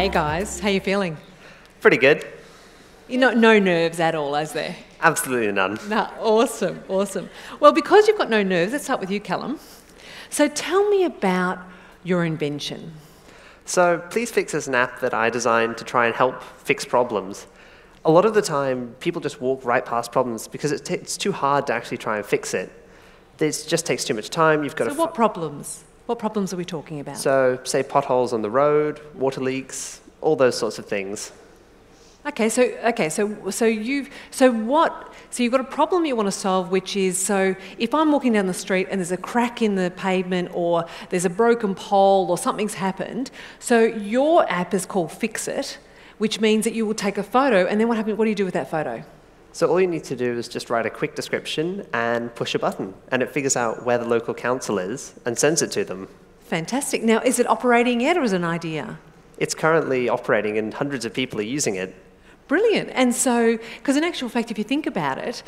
Hey guys, how you feeling? Pretty good. No nerves at all, is there? Absolutely none. No, awesome, awesome. Well, because you've got no nerves, let's start with you, Callum. So tell me about your invention. So Please Fix is an app that I designed to try and help fix problems. A lot of the time, people just walk right past problems because it's too hard to actually try and fix it. It just takes too much time. You've got So what problems? What problems are we talking about? So say potholes on the road, water leaks, all those sorts of things. So you've got a problem you want to solve, which is, so if I'm walking down the street and there's a crack in the pavement or there's a broken pole or something's happened, so your app is called Fix It, which means that you will take a photo, and then what do you do with that photo? So all you need to do is just write a quick description and push a button, and it figures out where the local council is and sends it to them. Fantastic. Now, is it operating yet, or is it an idea? It's currently operating and hundreds of people are using it. Brilliant. And so, because in actual fact, if you think about it,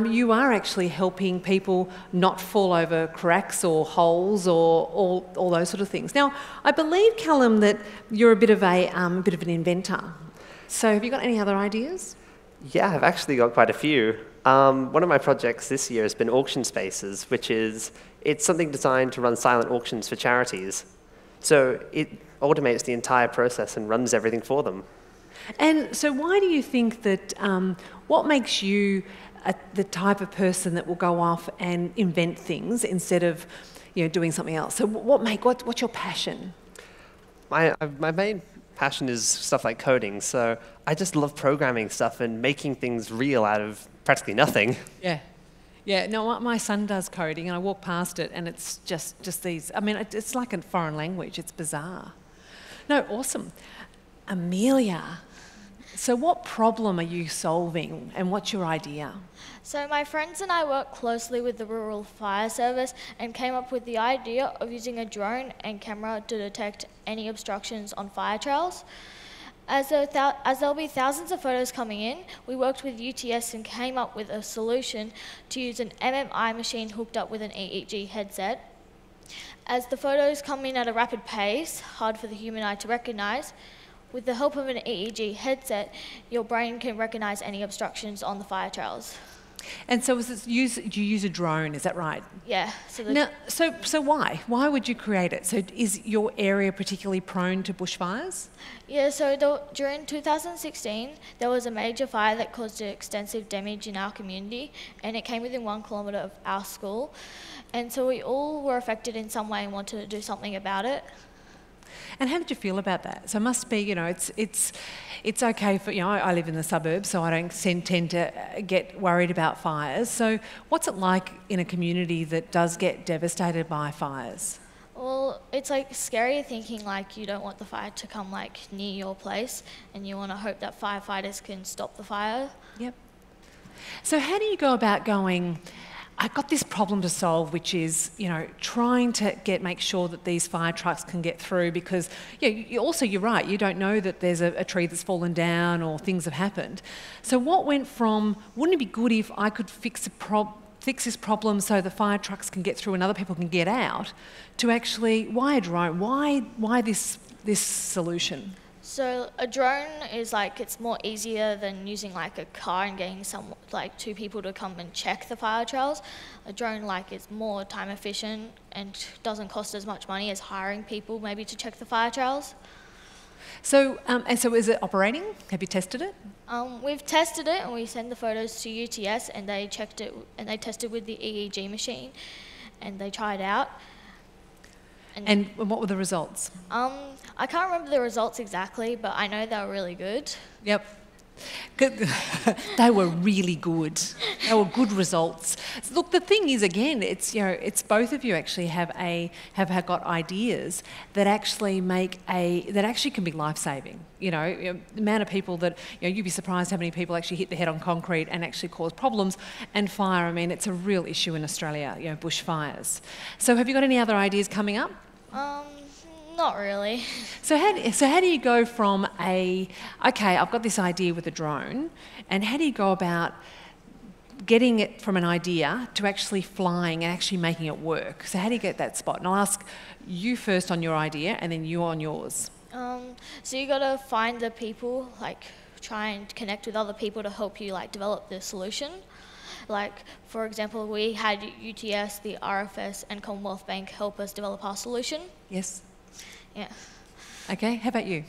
you are actually helping people not fall over cracks or holes or all those sort of things. Now, I believe, Callum, that you're a bit of an inventor. So have you got any other ideas? Yeah, I've actually got quite a few. One of my projects this year has been auction spaces, it's something designed to run silent auctions for charities. So it automates the entire process and runs everything for them. And so why do you think that, what makes you the type of person that will go off and invent things instead of doing something else? So what's your passion? My main passion is stuff like coding, so I just love programming stuff and making things real out of practically nothing. Yeah, no, my son does coding and I walk past it and it's just these, it's like a foreign language, it's bizarre. No, awesome. Amelia, so what problem are you solving and what's your idea? So my friends and I worked closely with the Rural Fire Service and came up with the idea of using a drone and camera to detect any obstructions on fire trails. As there'll be thousands of photos coming in, we worked with UTS and came up with a solution to use an MMI machine hooked up with an EEG headset. As the photos come in at a rapid pace, hard for the human eye to recognise, with the help of an EEG headset, your brain can recognise any obstructions on the fire trails. And so do you use a drone, is that right? Yeah. So why? Why would you create it? So is your area particularly prone to bushfires? Yeah, so during 2016, there was a major fire that caused extensive damage in our community, and it came within 1 kilometre of our school. And so we all were affected in some way and wanted to do something about it. And how did you feel about that? So it must be, it's okay for, I live in the suburbs, so I don't tend to get worried about fires. So what's it like in a community that does get devastated by fires? Well, it's like scary thinking like you don't want the fire to come like near your place and you want to hope that firefighters can stop the fire. Yep. So how do you go about going, I've got this problem to solve, which is, trying to make sure that these fire trucks can get through because, you're right, you don't know that there's a tree that's fallen down or things have happened. So what went from, wouldn't it be good if I could fix this problem so the fire trucks can get through and other people can get out, to actually, why a drone? Why this solution? So a drone is it's more easier than using like a car and getting two people to come and check the fire trails. A drone is more time efficient and doesn't cost as much money as hiring people maybe to check the fire trails. So so is it operating? Have you tested it? We've tested it and we send the photos to UTS and they checked it and they tested with the EEG machine and they tried out. And what were the results? I can't remember the results exactly, but I know they were really good. Yep. Good. They were really good. They were good results. Look, the thing is, again, it's both of you actually have got ideas that actually can be life-saving. The amount of people that you'd be surprised how many people actually hit their head on concrete and actually cause problems. And fire, it's a real issue in Australia. Bushfires. So, have you got any other ideas coming up? Not really. So how do you go from okay, I've got this idea with a drone, and how do you go about getting it from an idea to actually flying and actually making it work? So how do you get that spot? And I'll ask you first on your idea and then you on yours. So you gotta find the people, like try and connect with other people to help you like develop the solution. Like for example, we had UTS, the RFS, and Commonwealth Bank help us develop our solution. Yes. Yeah. Okay, how about you?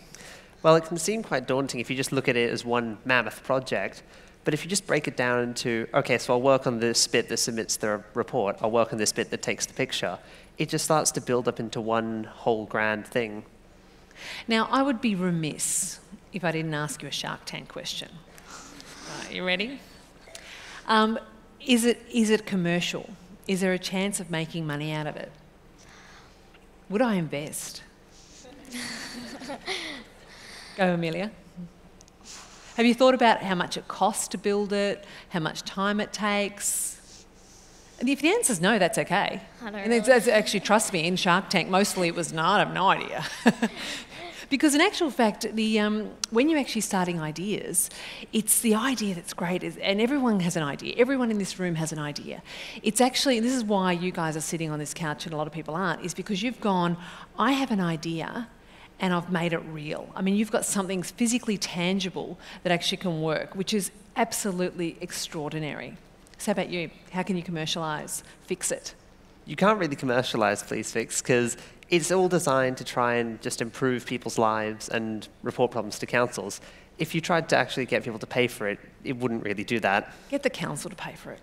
Well, it can seem quite daunting if you just look at it as one mammoth project. But if you just break it down into, okay, so I'll work on this bit that submits the report, I'll work on this bit that takes the picture, it just starts to build up into one whole grand thing. Now, I would be remiss if I didn't ask you a Shark Tank question. Right, you ready? Is it commercial? Is there a chance of making money out of it? Would I invest? Go, Amelia. Have you thought about how much it costs to build it, how much time it takes? And if the answer's no, that's okay. I don't and really. actually, trust me, in Shark Tank, mostly it was no, I have no idea. Because in actual fact, when you're actually starting ideas, it's the idea that's great, and everyone has an idea. Everyone in this room has an idea. It's actually, this is why you guys are sitting on this couch and a lot of people aren't, is because you've gone, I have an idea, and I've made it real. I mean, you've got something physically tangible that actually can work, which is absolutely extraordinary. So how about you? How can you commercialise, fix it? You can't really commercialize Please Fix because it's all designed to try and just improve people's lives and report problems to councils. If you tried to actually get people to pay for it, it wouldn't really do that. Get the council to pay for it.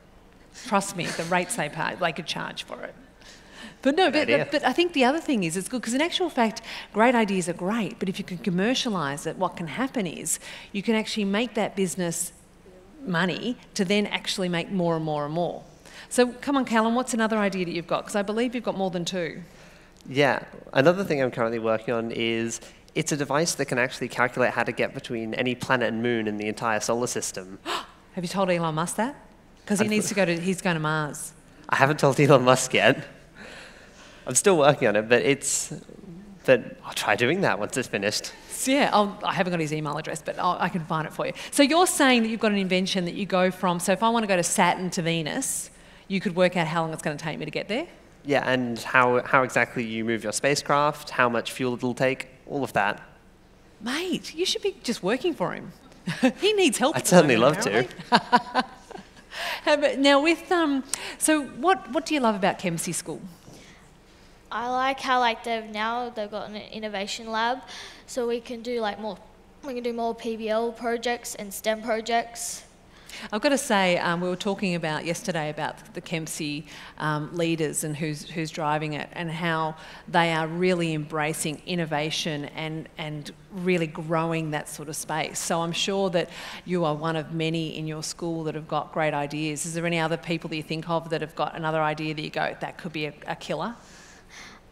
Trust me, the rates they pay, they could charge for it. But no, but I think the other thing is it's good because in actual fact, great ideas are great, but if you can commercialise it, what can happen is you can actually make that business money to then actually make more and more and more. So come on, Callum, what's another idea that you've got? Because I believe you've got more than two. Yeah, another thing I'm currently working on is it's a device that can actually calculate how to get between any planet and moon in the entire solar system. Have you told Elon Musk that? Because he's going to Mars. I haven't told Elon Musk yet. I'm still working on it, but I'll try doing that once it's finished. So yeah, I haven't got his email address, but I can find it for you. So you're saying that you've got an invention that you go from, so if I want to go to Saturn to Venus, you could work out how long it's going to take me to get there? Yeah, and how exactly you move your spacecraft, how much fuel it'll take, all of that. Mate, you should be just working for him. He needs help. I'd certainly love to. Now with, so what do you love about Kempsey School? I like how they've got an innovation lab, so we can do more PBL projects and STEM projects. I've got to say, we were talking yesterday about the Kempsey leaders and who's driving it and how they are really embracing innovation and really growing that sort of space. So I'm sure that you are one of many in your school that have got great ideas. Is there any other people that you think of that have got another idea that you go, that could be a killer?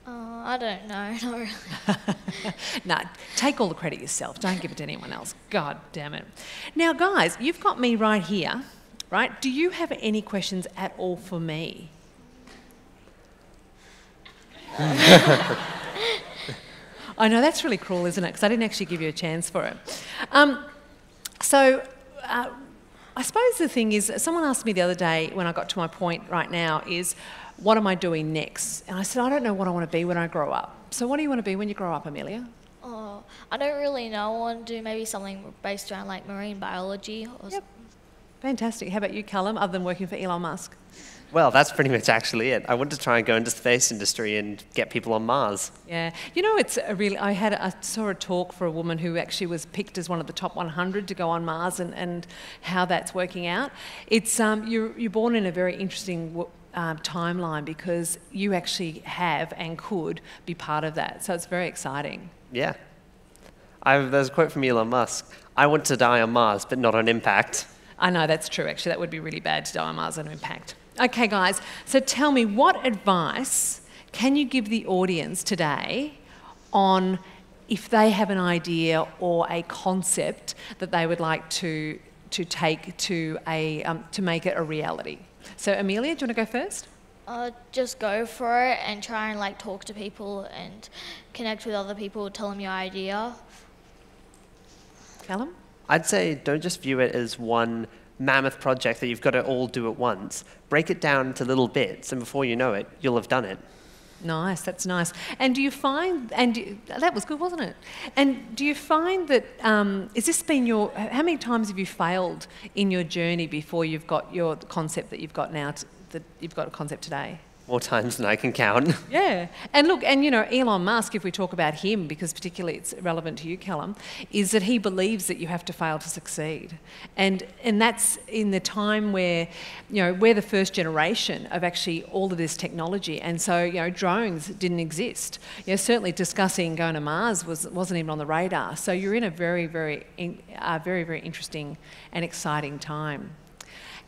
I don't know, not really. No, take all the credit yourself. Don't give it to anyone else. God damn it. Now, guys, you've got me right here, right? Do you have any questions at all for me? I know, that's really cruel, isn't it? Because I didn't actually give you a chance for it. I suppose the thing is, someone asked me the other day when I got to my point right now is, what am I doing next? And I said, I don't know what I want to be when I grow up. So what do you want to be when you grow up, Amelia? Oh, I don't really know. I want to do maybe something based around marine biology. Yep. Fantastic. How about you, Callum, other than working for Elon Musk? Well, that's pretty much actually it. I want to try and go into the space industry and get people on Mars. Yeah. You know, it's a really, I saw a talk for a woman who actually was picked as one of the top 100 to go on Mars and how that's working out. It's, you're born in a very interesting timeline because you actually have and could be part of that. So it's very exciting. Yeah. There's a quote from Elon Musk. I want to die on Mars, but not on impact. I know, that's true, actually. That would be really bad to die on Mars on impact. Okay, guys, so tell me, what advice can you give the audience today on if they have an idea or a concept that they would like to take to make it a reality? So, Amelia, do you want to go first? Just go for it and try and talk to people and connect with other people, tell them your idea. Callum? I'd say don't just view it as one mammoth project that you've got to all do at once. Break it down into little bits, and before you know it, you'll have done it. Nice, that's nice. And do you find, that was good, wasn't it? And do you find that, has this been how many times have you failed in your journey before you've got your concept that you've got now, that you've got a concept today? More times than I can count. Yeah. And look, and Elon Musk, if we talk about him, because particularly it's relevant to you, Callum, is that he believes that you have to fail to succeed. And that's in the time where, we're the first generation of actually all of this technology. And so, drones didn't exist. Certainly discussing going to Mars wasn't even on the radar. So you're in a very, very, very interesting and exciting time.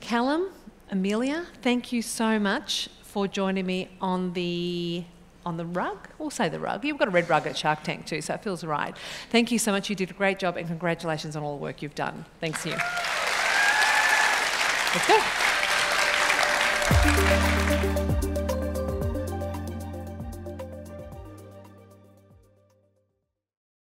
Callum, Amelia, thank you so much for joining me on the rug. We'll say the rug. You've got a red rug at Shark Tank too, so it feels right. Thank you so much. You did a great job, and congratulations on all the work you've done. Thanks to you. Let's go.